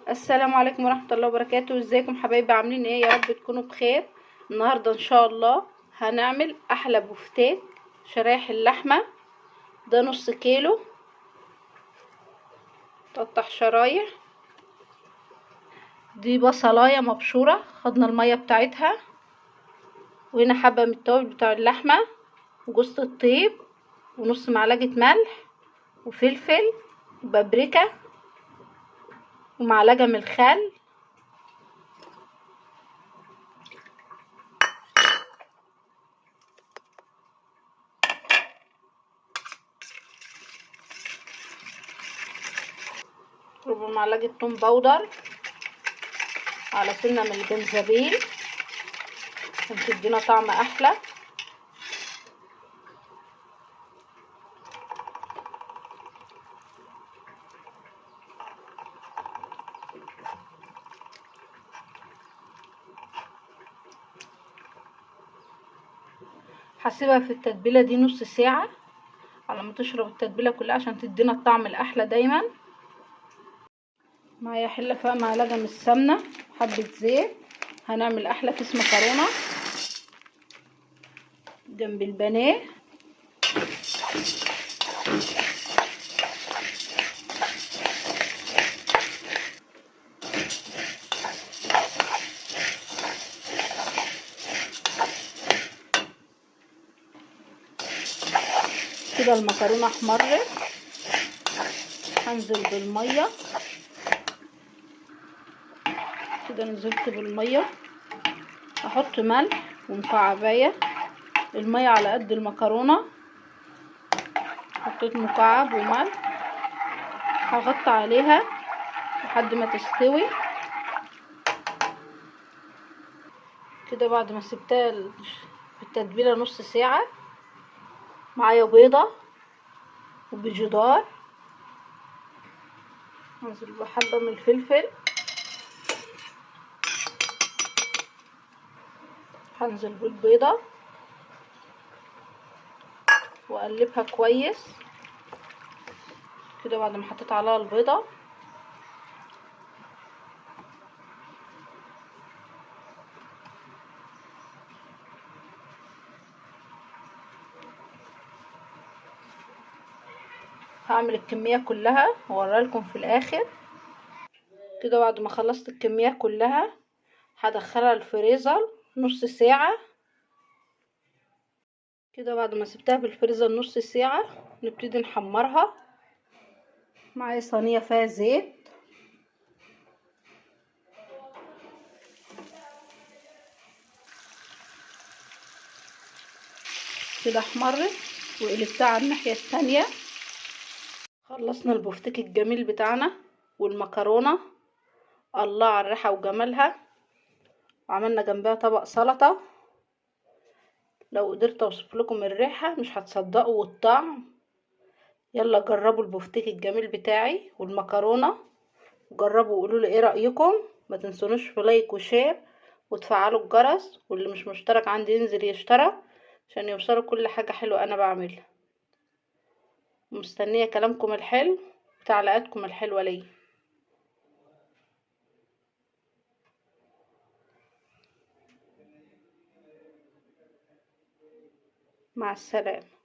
السلام عليكم ورحمة الله وبركاته. ازيكم حبايبي؟ عاملين ايه؟ يا رب تكونوا بخير. النهاردة ان شاء الله هنعمل احلى بفتيك. شرايح اللحمة ده نص كيلو، تقطع شرايح. دي بصلاية مبشورة، خدنا المية بتاعتها. وهنا حبة من التوابل بتاع اللحمة، وجوز الطيب، ونص معلقة ملح، وفلفل، وبابريكا، ومعلقة من الخل. ربع معلقة توم باودر، على سنة من الجنزبيل عشان تدينا طعم احلى. هسيبها في التتبيله دي نص ساعه على ما تشرب التتبيله كلها عشان تدينا الطعم الاحلى دايما. معايا حله فيها معلقه من السمنه، حبه زيت. هنعمل احلى كيس مكرونه جنب البانيه. كده المكرونه احمرت، هنزل بالميه. كده نزلت بالميه، احط ملح ومكعبايه. الميه على قد المكرونه، حطيت مكعب وملح. هغطي عليها لحد ما تستوي. كده بعد ما سبتها في التتبيله نص ساعه، معايا بيضه وبجدار. هنزل بحبه من الفلفل، هنزل بالبيضه واقلبها كويس. كده بعد ما حطيت عليها البيضه، هعمل الكميه كلها واوريها لكم في الاخر. كده بعد ما خلصت الكميه كلها، هدخلها الفريزر نص ساعه. كده بعد ما سبتها في الفريزر نص ساعه، نبتدي نحمرها. معايا صينيه فيها زيت، كده احمرت وقلبتها على الناحيه التانية. خلصنا البفتيك الجميل بتاعنا والمكرونه، الله على الريحه وجمالها. وعملنا جنبها طبق سلطه، لو قدرت اوصف لكم الريحه مش هتصدقوا والطعم. يلا جربوا البفتيك الجميل بتاعي والمكرونه، جربوا وقولوا لي ايه رايكم. ما تنسونوش في لايك وشير وتفعلوا الجرس، واللي مش مشترك عندي ينزل يشترك عشان يوصلوا كل حاجه حلوه انا بعملها. مستنيه كلامكم الحلو وتعليقاتكم الحلوه ليا. مع السلامه.